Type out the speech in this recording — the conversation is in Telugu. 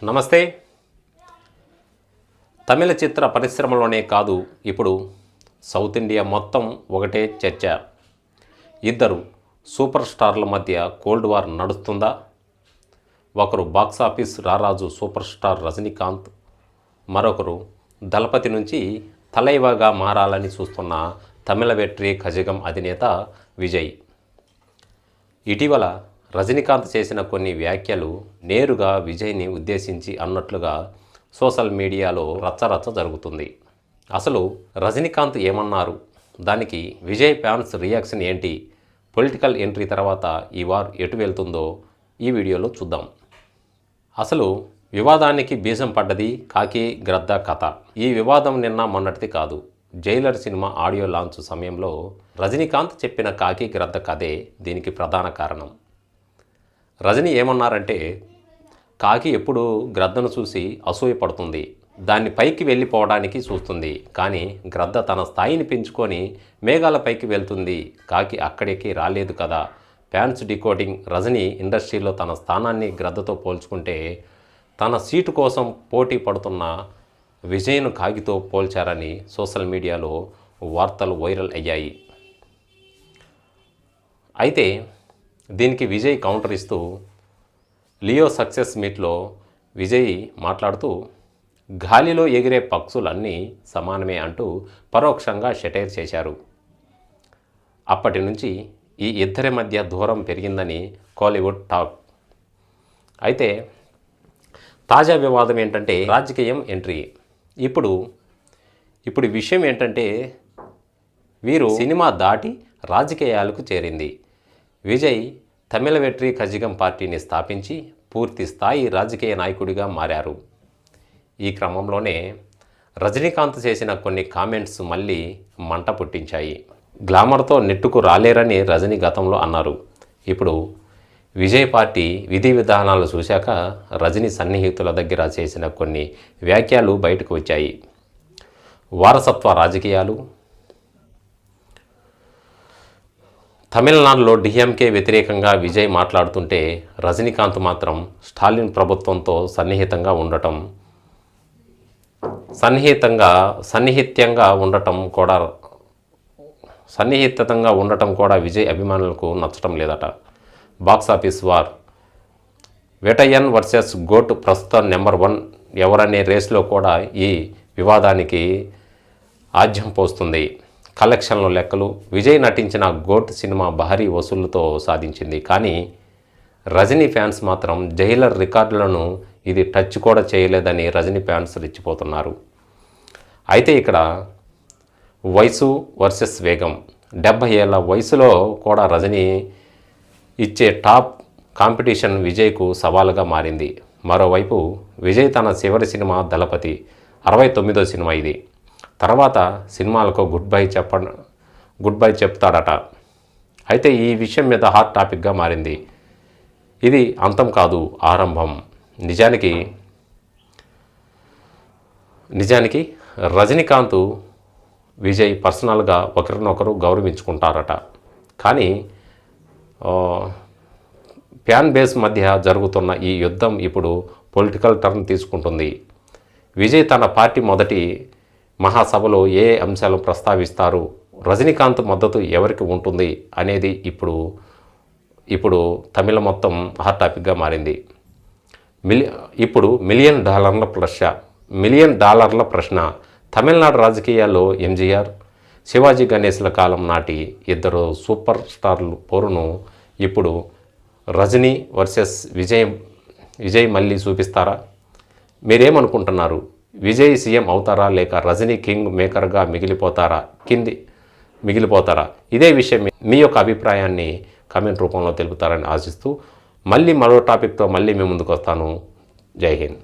నమస్తే. తమిళ చిత్ర పరిశ్రమలోనే కాదు, ఇప్పుడు సౌత్ ఇండియా మొత్తం ఒకటే చర్చ. ఇద్దరు సూపర్ స్టార్ల మధ్య కోల్డ్ వార్ నడుస్తుందా? ఒకరు బాక్సాఫీస్ రారాజు సూపర్ స్టార్ రజనీకాంత్, మరొకరు దళపతి నుంచి తలైవాగా మారాలని చూస్తున్న తమిళ వెట్రి కజగం అధినేత విజయ్. ఇటీవల రజనీకాంత్ చేసిన కొన్ని వ్యాఖ్యలు నేరుగా విజయ్ని ఉద్దేశించి అన్నట్లుగా సోషల్ మీడియాలో రచ్చరచ్చ జరుగుతుంది. అసలు రజనీకాంత్ ఏమన్నారు? దానికి విజయ్ ఫ్యాన్స్ రియాక్షన్ ఏంటి? పొలిటికల్ ఎంట్రీ తర్వాత ఈ వార్ ఎటు వెళ్తుందో ఈ వీడియోలో చూద్దాం. అసలు వివాదానికి బీజం పడ్డది కాకి గ్రద్ద కథ. ఈ వివాదం నిన్న మొన్నటిది కాదు. జైలర్ సినిమా ఆడియో లాంచ్ సమయంలో రజనీకాంత్ చెప్పిన కాకి గ్రద్ద కథే దీనికి ప్రధాన కారణం. రజనీ ఏమన్నారంటే, కాకి ఎప్పుడు గ్రద్దను చూసి అసూయపడుతుంది, దాన్ని పైకి వెళ్ళిపోవడానికి చూస్తుంది, కానీ గ్రద్ద తన స్థాయిని పెంచుకొని మేఘాల పైకి వెళ్తుంది, కాకి అక్కడికి రాలేదు కదా. Fans decoding. రజనీ ఇండస్ట్రీలో తన స్థానాన్ని గ్రద్దతో పోల్చుకుంటే తన సీటు కోసం పోటీ పడుతున్న విజయ్ను కాకితో పోల్చారని సోషల్ మీడియాలో వార్తలు వైరల్ అయ్యాయి. అయితే దీనికి విజయ్ కౌంటర్ ఇస్తూ లియో సక్సెస్ మీట్లో విజయ్ మాట్లాడుతూ గాలిలో ఎగిరే పక్షులన్నీ సమానమే అంటూ పరోక్షంగా షెటైర్ చేశారు. అప్పటి నుంచి ఈ ఇద్దరి మధ్య దూరం పెరిగిందని కోలీవుడ్ టాక్. అయితే తాజా వివాదం ఏంటంటే రాజకీయం ఎంట్రీ. ఇప్పుడు విషయం ఏంటంటే వీరు సినిమా దాటి రాజకీయాలకు చేరింది. విజయ్ తమిళ వెట్రి కజగం పార్టీని స్థాపించి పూర్తి స్థాయి రాజకీయ నాయకుడిగా మారారు. ఈ క్రమంలోనే రజనీకాంత్ చేసిన కొన్ని కామెంట్స్ మళ్ళీ మంట పుట్టించాయి. గ్లామర్తో నెట్టుకు రాలేరని రజనీ గతంలో అన్నారు. ఇప్పుడు విజయ్ పార్టీ విధి విధానాలు చూశాక రజనీ సన్నిహితుల దగ్గర చేసిన కొన్ని వ్యాఖ్యలు బయటకు వచ్చాయి. వారసత్వ రాజకీయాలు. తమిళనాడులో డిఎంకే వ్యతిరేకంగా విజయ్ మాట్లాడుతుంటే రజనీకాంత్ మాత్రం స్టాలిన్ ప్రభుత్వంతో సన్నిహితంగా ఉండటం కూడా విజయ్ అభిమానులకు నచ్చటం లేదట. Box office war. Vettaiyan versus GOAT ప్రస్తుతం నెంబర్ 1 ఎవరనే రేస్లో కూడా ఈ వివాదానికి ఆజ్యం పోస్తుంది. కలెక్షన్ల లెక్కలు. విజయ్ నటించిన గోట్ సినిమా భారీ వసూళ్లతో సాధించింది. కానీ రజనీ ఫ్యాన్స్ మాత్రం జైలర్ రికార్డులను ఇది టచ్ కూడా చేయలేదని రజనీ ఫ్యాన్స్ రెచ్చిపోతున్నారు. అయితే ఇక్కడ వయసు వర్సెస్ వేగం. 70 ఏళ్ల వయసులో కూడా రజనీ ఇచ్చే టాప్ కాంపిటీషన్ విజయ్కు సవాలుగా మారింది. మరోవైపు విజయ్ తన చివరి సినిమా దళపతి 69వ సినిమా ఇది. తర్వాత సినిమాలకు గుడ్ బై చెప్తాడట. అయితే ఈ విషయం మీద హాట్ టాపిక్గా మారింది. ఇది అంతం కాదు, ఆరంభం. నిజానికి రజనీకాంత్ విజయ్ పర్సనల్గా ఒకరినొకరు గౌరవించుకుంటారట. కానీ ఫ్యాన్ బేస్ మధ్య జరుగుతున్న ఈ యుద్ధం ఇప్పుడు పొలిటికల్ టర్న్ తీసుకుంటుంది. విజయ్ తన పార్టీ మొదటి మహాసభలో ఏ అంశాలు ప్రస్తావిస్తారు, రజనీకాంత్ మద్దతు ఎవరికి ఉంటుంది అనేది ఇప్పుడు తమిళ మొత్తం హాట్ టాపిక్గా మారింది. ఇప్పుడు $1 మిలియన్ డాలర్ల ప్రశ్న. తమిళనాడు రాజకీయాల్లో ఎంజీఆర్, శివాజీ గణేష్ల కాలం నాటి ఇద్దరు సూపర్ స్టార్లు పోరును ఇప్పుడు రజనీ వర్సెస్ విజయ్ మళ్ళీ చూపిస్తారా? మీరేమనుకుంటున్నారు? విజయ్ సీఎం అవుతారా లేక రజనీ కింగ్ మేకర్గా మిగిలిపోతారా? ఇదే విషయం మీ యొక్క అభిప్రాయాన్ని కామెంట్ రూపంలో తెలుపుతారని ఆశిస్తూ మళ్ళీ మరో టాపిక్తో మళ్ళీ మీ ముందుకు వస్తాను. జై హింద్.